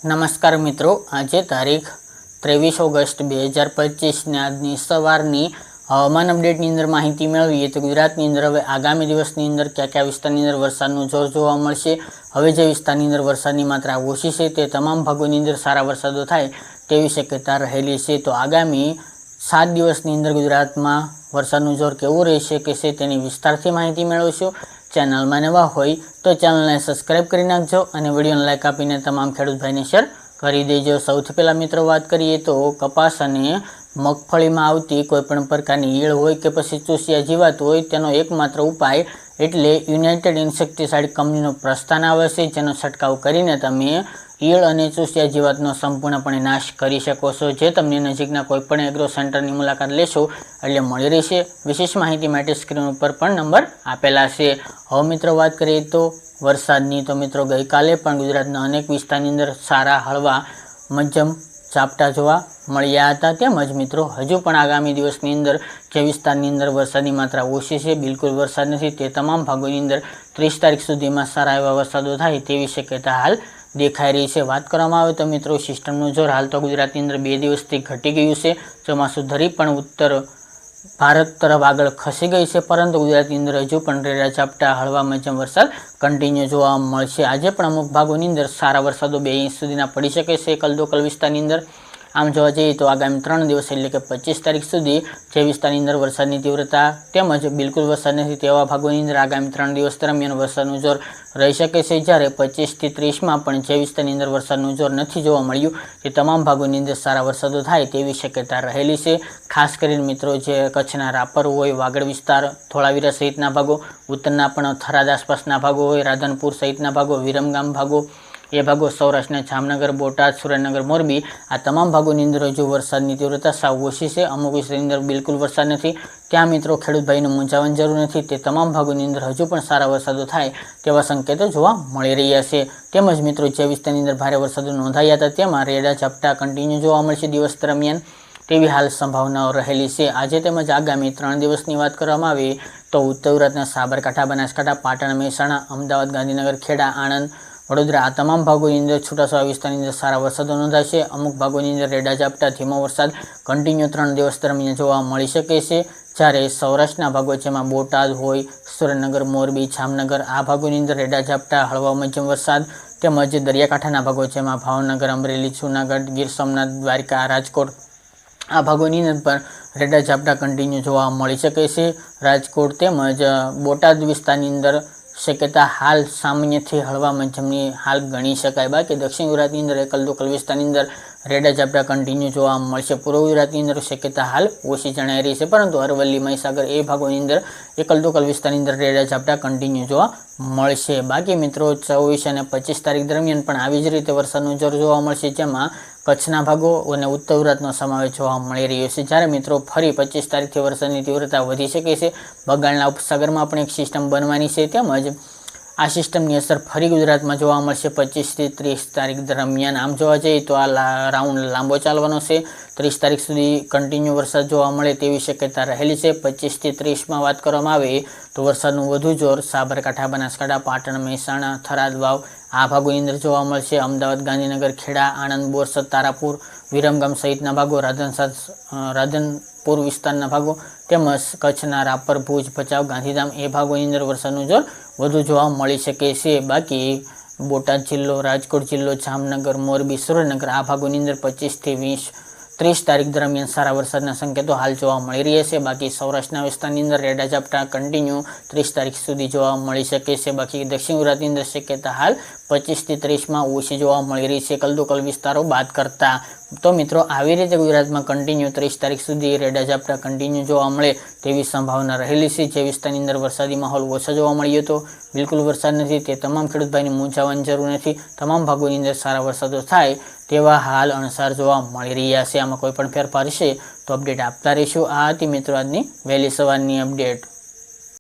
નમસ્કાર મિત્રો, આજે તારીખ 23 ઓગસ્ટ 2025 ને આજની સવારની હવામાન અપડેટની અંદર માહિતી મેળવીએ તો ગુજરાતની અંદર હવે આગામી દિવસની અંદર કયા વિસ્તારની અંદર વરસાદનું જોર જોવા મળશે. હવે જે વિસ્તારની અંદર વરસાદની માત્રા ઓછી છે તે તમામ ભાગોની અંદર સારા વરસાદો થાય તેવી શક્યતા રહેલી છે. તો આગામી 7 દિવસની અંદર ગુજરાતમાં વરસાદનું જોર કેવું રહેશે કે છે તેની વિસ્તારથી માહિતી મેળવશો. ચેનલમાં નવા હોય તો ચેનલને સબસ્ક્રાઈબ કરી નાખજો અને વિડીયોને લાઈક આપીને તમામ ખેડૂત ભાઈને શેર કરી દેજો. સૌથી પહેલાં મિત્રો વાત કરીએ તો કપાસ અને મગફળીમાં આવતી કોઈપણ પ્રકારની ઈયળ હોય કે પછી ચૂસિયા જીવાત હોય તેનો એકમાત્ર ઉપાય એટલે યુનાઇટેડ ઇન્સેક્ટિસાઇડ કંપનીનો પ્રસ્થાન આવે છે, જેનો છંટકાવ કરીને તમે ઈયળ અને ચૂસિયા જીવાતનો સંપૂર્ણપણે નાશ કરી શકો છો. જે તમને નજીકના કોઈપણ એગ્રો સેન્ટરની મુલાકાત લેશો એટલે મળી રહેશે. વિશેષ માહિતી માટે સ્ક્રીન ઉપર પણ નંબર આપેલા છે. હવે મિત્રો વાત કરીએ તો વરસાદની, તો મિત્રો ગઈકાલે પણ ગુજરાતના અનેક વિસ્તારની અંદર સારા હળવા મધ્યમ ઝાપટા જોવા મળ્યા હતા. તેમજ મિત્રો હજુ પણ આગામી દિવસની અંદર જે વિસ્તારની અંદર વરસાદની માત્રા ઓછી છે, બિલકુલ વરસાદ નથી, તે તમામ ભાગોની અંદર 30 તારીખ સુધીમાં સારા એવા વરસાદો થાય તેવી શક્યતા હાલ દેખાઈ રહી છે. વાત કરવામાં આવે તો મિત્રો સિસ્ટમનું જોર હાલ તો ગુજરાતની અંદર 2 દિવસથી ઘટી ગયું છે. ચોમાસું ધરી પણ ઉત્તર ભારત તરફ આગળ ખસી ગઈ છે, પરંતુ ગુજરાતની અંદર હજુ પણ રેડા ઝાપટા હળવા મધ્યમ વરસાદ કન્ટિન્યુ જોવા મળશે. આજે પણ અમુક ભાગોની અંદર સારા વરસાદો 2 ઇંચ સુધીના પડી શકે છે કલદોકલ વિસ્તારની અંદર. આમ જોવા જઈએ તો આગામી 3 દિવસ એટલે કે 25 તારીખ સુધી જે વિસ્તારની અંદર વરસાદની તીવ્રતા તેમજ બિલકુલ વરસાદ નથી તેવા ભાગોની અંદર આગામી 3 દિવસ દરમિયાન વરસાદનું જોર રહી શકે છે. જ્યારે 25 થી 30માં પણ જે વિસ્તારની અંદર વરસાદનું જોર નથી જોવા મળ્યું તે તમામ ભાગોની અંદર સારા વરસાદો થાય તેવી શક્યતા રહેલી છે. ખાસ કરીને મિત્રો જે કચ્છના રાપર હોય, વાગડ વિસ્તાર, ધોળાવીરા સહિતના ભાગો, ઉત્તરના પણ થરાદ આસપાસના ભાગો હોય, રાધનપુર સહિતના ભાગો, વિરમગામ ભાગો, એ ભાગો, સૌરાષ્ટ્રના જામનગર, બોટાદ, સુરેન્દ્રનગર, મોરબી, આ તમામ ભાગોની અંદર હજુ વરસાદની તીવ્રતા સાવ ઓછી છે. અમુક વિસ્તારની અંદર બિલકુલ વરસાદ નથી. ત્યાં મિત્રો ખેડૂત ભાઈને મૂંઝાવાની જરૂર નથી. તે તમામ ભાગોની અંદર હજુ પણ સારા વરસાદો થાય તેવા સંકેતો જોવા મળી રહ્યા છે. તેમજ મિત્રો જે વિસ્તારની અંદર ભારે વરસાદો નોંધાયા હતા તેમાં રેડા ઝાપટા કન્ટિન્યુ જોવા મળશે દિવસ દરમિયાન તેવી હાલ સંભાવનાઓ રહેલી છે. આજે તેમજ આગામી 3 દિવસની વાત કરવામાં આવે તો ઉત્તર ગુજરાતના સાબરકાંઠા, બનાસકાંઠા, પાટણ, મહેસાણા, અમદાવાદ, ગાંધીનગર, ખેડા, આણંદ, વડોદરા, આ તમામ ભાગોની અંદર છૂટાછવાયા વિસ્તારની અંદર સારા વરસાદો નોંધાશે. અમુક ભાગોની અંદર રેડા ઝાપટા ધીમો વરસાદ કન્ટિન્યુ 3 દિવસ દરમિયાન જોવા મળી શકે છે. જ્યારે સૌરાષ્ટ્રના ભાગો જેમાં બોટાદ હોય, સુરેન્દ્રનગર, મોરબી, જામનગર, આ ભાગોની અંદર રેડા ઝાપટા હળવા મધ્યમ વરસાદ તેમજ દરિયાકાંઠાના ભાગો જેમાં ભાવનગર, અમરેલી, જૂનાગઢ, ગીર સોમનાથ, દ્વારકા, રાજકોટ, આ ભાગોની અંદર પણ રેડા ઝાપટા કન્ટિન્યુ જોવા મળી શકે છે. રાજકોટ તેમજ બોટાદ વિસ્તારની અંદર શક્યતા હાલ સામાન્યથી હળવા મધ્યમની હાલ ગણી શકાય. બાકી દક્ષિણ ગુજરાતની અંદર એકલદોકલ વિસ્તારની અંદર રેડા ઝાપટા કન્ટિન્યુ જોવા મળશે. પૂર્વ ગુજરાતની અંદર શક્યતા હાલ ઓછી જણાઈ રહી છે, પરંતુ અરવલ્લી, મહીસાગર એ ભાગોની અંદર એકલદોકલ વિસ્તારની અંદર રેડા ઝાપટા કન્ટિન્યુ જોવા મળશે. બાકી મિત્રો 24 અને 25 તારીખ દરમિયાન પણ આવી જ રીતે વરસાદનું જોર જોવા મળશે, જેમાં કચ્છના ભાગો અને ઉત્તર ગુજરાતનો સમાવેશ જોવા મળી રહ્યો છે. જ્યારે મિત્રો ફરી 25 તારીખથી વરસાદની તીવ્રતા વધી શકે છે. બંગાળના ઉપસાગરમાં પણ એક સિસ્ટમ બનવાની છે, તેમજ આ સિસ્ટમની અસર ફરી ગુજરાતમાં જોવા મળશે 25 થી 30 તારીખ દરમિયાન. આમ જોવા જઈએ તો આ રાઉન્ડ લાંબો ચાલવાનો છે. 30 તારીખ સુધી કન્ટિન્યુ વરસાદ જોવા મળે તેવી શક્યતા રહેલી છે. 25 થી 30માં વાત કરવામાં આવે તો વરસાદનું વધુ જોર સાબરકાંઠા, બનાસકાંઠા, પાટણ, મહેસાણા, થરાદ, વાવ, આ ભાગોની અંદર જોવા મળશે. અમદાવાદ, ગાંધીનગર, ખેડા, આણંદ, બોરસદ, તારાપુર, વિરમગામ સહિતના ભાગો, રાધનપુર વિસ્તારના ભાગો તેમજ કચ્છના રાપર, ભુજ, ભચાઉ, ગાંધીધામ એ ભાગોની અંદર વરસાદનું જોર વધુ જોવા મળી શકે છે. બાકી બોટાદ જિલ્લો, રાજકોટ જિલ્લો, જામનગર, મોરબી, સુરેન્દ્રનગર આ ભાગોની અંદર 25 થી 30 તારીખ દરમિયાન સારા વરસાદના સંકેતો હાલ જોવા મળી રહ્યા છે. બાકી સૌરાષ્ટ્રના વિસ્તારની અંદર રેડા ઝાપટા કન્ટિન્યુ 30 તારીખ સુધી જોવા મળી શકે છે. બાકી દક્ષિણ ગુજરાતની અંદર શક્યતા હાલ 25 થી 30માં ઓછી જોવા મળી રહી છે કલદોકલ વિસ્તારો બાદ કરતા. તો મિત્રો આવી રીતે ગુજરાતમાં કન્ટિન્યુ 30 તારીખ સુધી રેડા ઝાપટા કન્ટિન્યુ જોવા મળે તેવી સંભાવના રહેલી છે. જે વિસ્તારની અંદર વરસાદી માહોલ ઓછો જોવા મળ્યો હતો, બિલકુલ વરસાદ નથી, તે તમામ ખેડૂત ભાઈને મૂંઝાવાની જરૂર નથી. તમામ ભાગોની અંદર સારા વરસાદો થાય તેવા હાલ અણસાર જોવા મળી રહ્યા છે. આમાં કોઈ પણ ફેરફાર છે તો અપડેટ આપતા રહીશું. આ હતી મિત્રો આજની વહેલી સવારની અપડેટ.